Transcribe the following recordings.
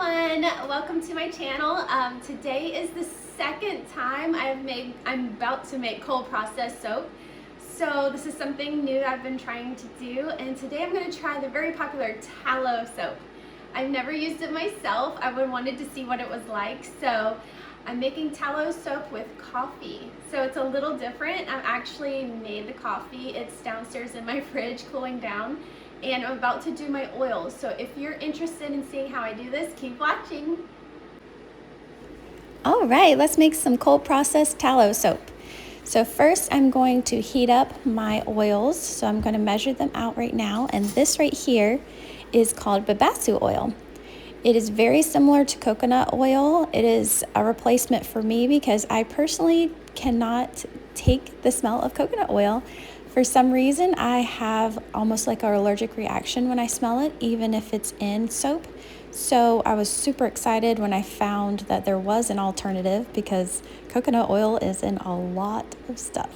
everyone, welcome to my channel. Today is the second time I'm about to make cold processed soap. So this is something new I've been trying to do, and today I'm going to try the very popular tallow soap. I've never used it myself. I wanted to see what it was like, so I'm making tallow soap with coffee. So it's a little different. I've actually made the coffee. It's downstairs in my fridge cooling down. And I'm about to do my oils. So if you're interested in seeing how I do this, keep watching. All right, let's make some cold processed tallow soap. So first I'm going to heat up my oils. So I'm going to measure them out right now. And this right here is called Babassu oil. It is very similar to coconut oil. It is a replacement for me because I personally cannot take the smell of coconut oil. For some reason, I have almost like an allergic reaction when I smell it, even if it's in soap. So I was super excited when I found that there was an alternative because coconut oil is in a lot of stuff.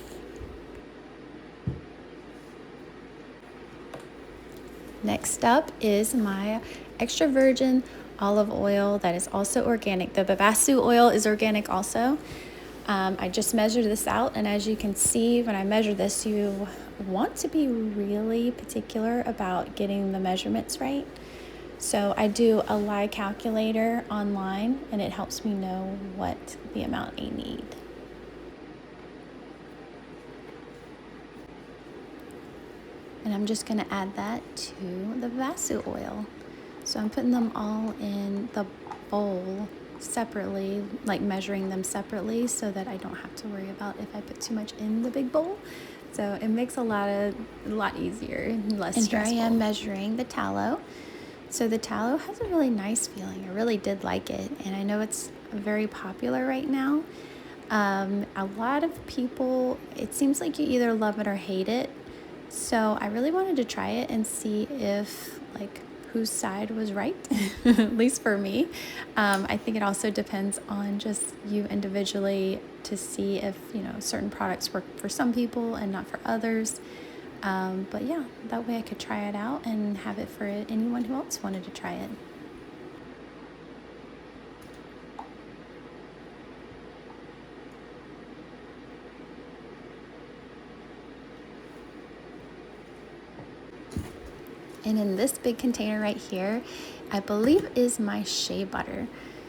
Next up is my extra virgin olive oil that is also organic. The Babassu oil is organic also. I just measured this out, and as you can see when I measure this, you want to be really particular about getting the measurements right. So I do a lye calculator online, and it helps me know what the amount I need. And I'm just going to add that to the Babassu oil. So I'm putting them all in the bowl separately, like measuring them separately so that I don't have to worry about if I put too much in the big bowl. So it makes a lot easier and less stressful. And here I am measuring the tallow. So the tallow has a really nice feeling. I really did like it, and I know it's very popular right now. A lot of people, it seems like you either love it or hate it. So I really wanted to try it and see if whose side was right, at least for me. I think it also depends on just you individually to see if certain products work for some people and not for others. But yeah, that way I could try it out and have it for anyone who else wanted to try it. And in this big container right here, I believe is my shea butter.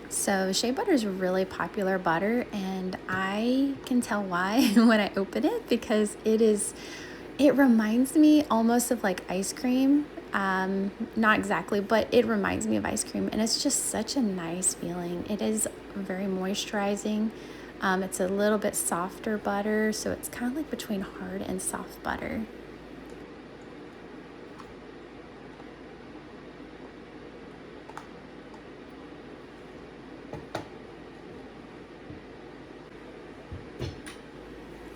So shea butter is a really popular butter, and I can tell why when I open it, because it reminds me almost of like ice cream. Not exactly, but it reminds me of ice cream, and it's just such a nice feeling. It is very moisturizing. It's a little bit softer butter, so it's kind of like between hard and soft butter.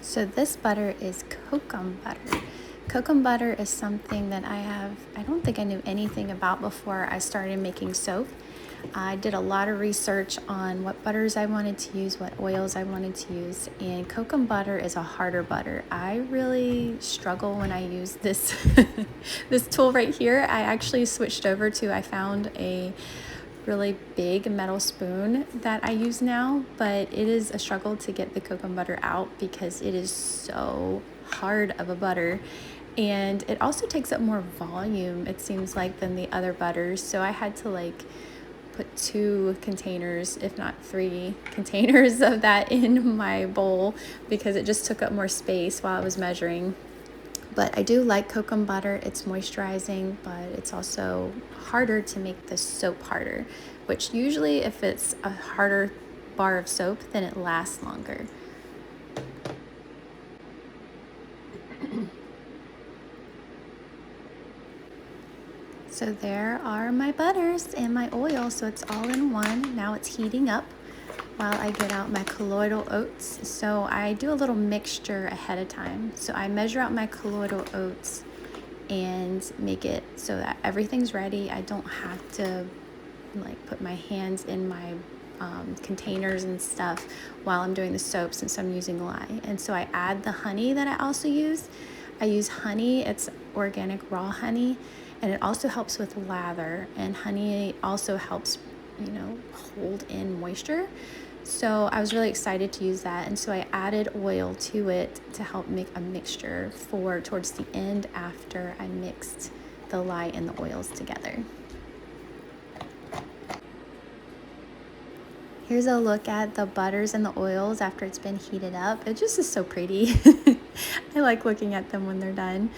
So this butter is Kokum Butter. Kokum Butter is something that I don't think I knew anything about before I started making soap. I did a lot of research on what butters I wanted to use, what oils I wanted to use, and Kokum Butter is a harder butter. I really struggle when I use this, this tool right here. I actually switched over to, I found a really big metal spoon that I use now, but it is a struggle to get the coconut butter out because it is so hard of a butter, and it also takes up more volume, it seems like, than the other butters. So I had to put 2 containers, if not 3 containers of that in my bowl because it just took up more space while I was measuring. But I do like coconut butter. It's moisturizing, but it's also harder to make the soap harder, which usually if it's a harder bar of soap, then it lasts longer. So there are my butters and my oil, so it's all in one. Now it's heating up while I get out my colloidal oats. So I do a little mixture ahead of time. So I measure out my colloidal oats and make it so that everything's ready. I don't have to put my hands in my containers and stuff while I'm doing the soap, since I'm using lye. And so I add the honey that I also use. I use honey, it's organic raw honey, and it also helps with lather, and honey also helps you know, hold in moisture. So I was really excited to use that, and so I added oil to it to help make a mixture for towards the end after I mixed the lye and the oils together. Here's a look at the butters and the oils after it's been heated up. It just is so pretty. I like looking at them when they're done.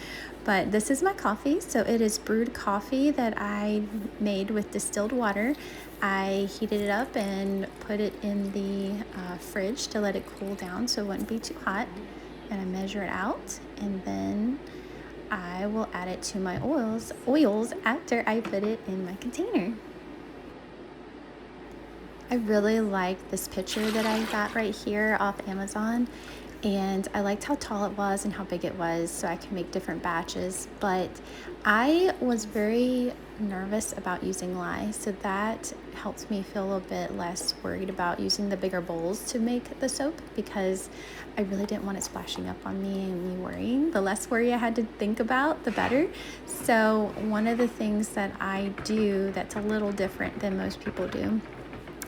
But this is my coffee. So it is brewed coffee that I made with distilled water. I heated it up and put it in the fridge to let it cool down so it wouldn't be too hot. And I measure it out, and then I will add it to my oils after I put it in my container. I really like this picture that I got right here off Amazon, and I liked how tall it was and how big it was, so I can make different batches. But I was very nervous about using lye, so that helped me feel a bit less worried about using the bigger bowls to make the soap, because I really didn't want it splashing up on me and me worrying. The less worry I had to think about, the better. So one of the things that I do that's a little different than most people do,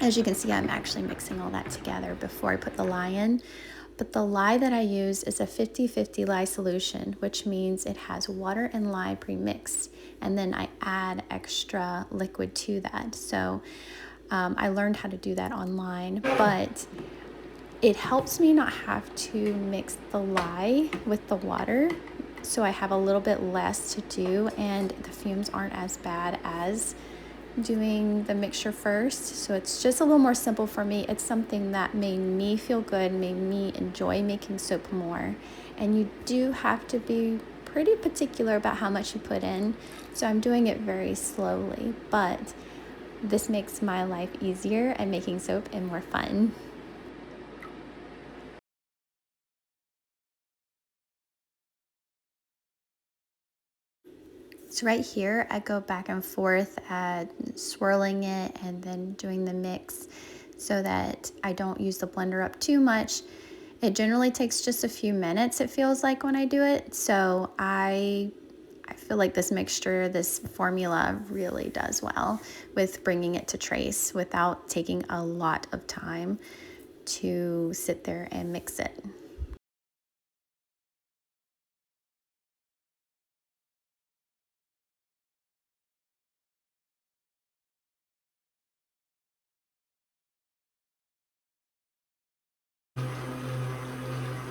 as you can see, I'm actually mixing all that together before I put the lye in. But the lye that I use is a 50-50 lye solution, which means it has water and lye pre-mixed. And then I add extra liquid to that. So I learned how to do that online, but it helps me not have to mix the lye with the water. So I have a little bit less to do, and the fumes aren't as bad as doing the mixture first. So it's just a little more simple for me. It's something that made me feel good, made me enjoy making soap more. And you do have to be pretty particular about how much you put in. So I'm doing it very slowly, but this makes my life easier and making soap and more fun. So right here, I go back and forth at swirling it and then doing the mix so that I don't use the blender up too much. It generally takes just a few minutes, it feels like, when I do it. So I feel like this mixture, this formula really does well with bringing it to trace without taking a lot of time to sit there and mix it.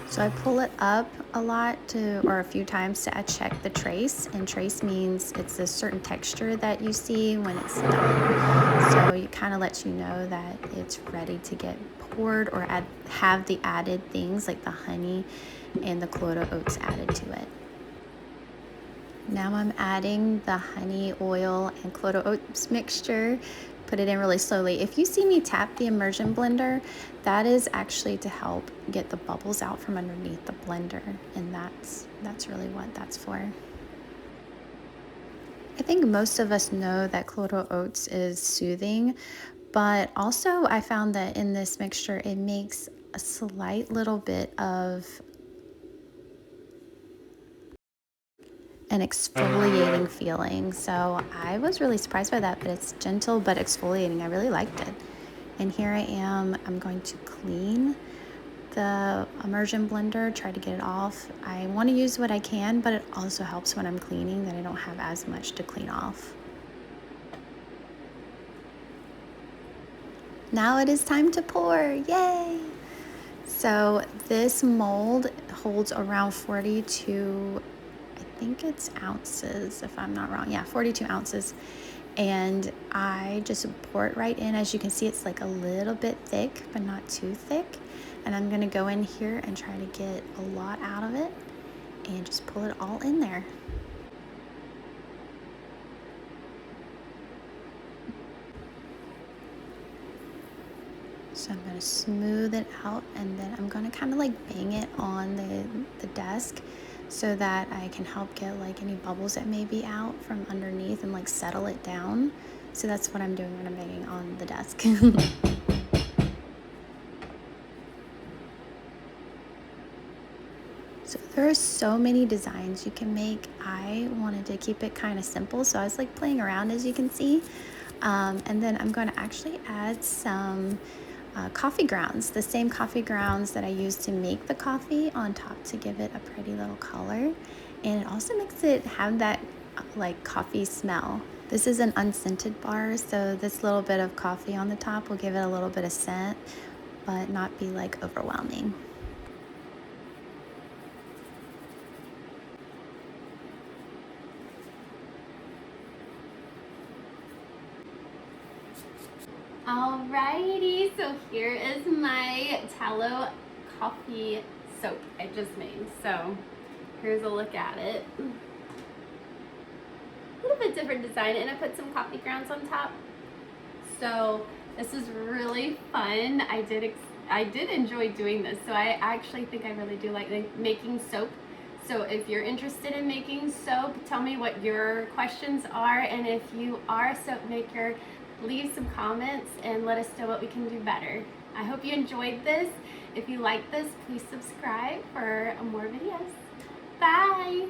So I pull it up a lot or a few times to check the trace, and trace means it's a certain texture that you see when it's done. So it kind of lets you know that it's ready to get poured, or have the added things like the honey and the clodo oats added to it. Now I'm adding the honey, oil, and clodo oats mixture. Put it in really slowly. If you see me tap the immersion blender, that is actually to help get the bubbles out from underneath the blender, and that's really what that's for. I think most of us know that clodo oats is soothing, but also I found that in this mixture it makes a slight little bit of an exfoliating feeling. So I was really surprised by that, but it's gentle but exfoliating. I really liked it. And here I am, I'm going to clean the immersion blender, try to get it off. I want to use what I can, but it also helps when I'm cleaning that I don't have as much to clean off. Now it is time to pour, yay! So this mold holds around 42, I think it's ounces, if I'm not wrong. Yeah, 42 ounces. And I just pour it right in. As you can see, it's like a little bit thick, but not too thick. And I'm gonna go in here and try to get a lot out of it and just pull it all in there. So I'm gonna smooth it out, and then I'm gonna kind of like bang it on the desk so that I can help get like any bubbles that may be out from underneath and like settle it down. So that's what I'm doing when I'm banging on the desk. So there are so many designs you can make. I wanted to keep it kind of simple, so I was like playing around, as you can see. And then I'm going to actually add some coffee grounds, the same coffee grounds that I used to make the coffee, on top to give it a pretty little color. And it also makes it have that like coffee smell. This is an unscented bar, so this little bit of coffee on the top will give it a little bit of scent, but not be like overwhelming. Alrighty, so here is my tallow coffee soap I just made. So here's a look at it. A little bit different design, and I put some coffee grounds on top. So this is really fun. I did enjoy doing this. So I actually think I really do like making soap. So if you're interested in making soap, tell me what your questions are, and if you are a soap maker, leave some comments and let us know what we can do better. I hope you enjoyed this. If you like this, please subscribe for more videos. Bye!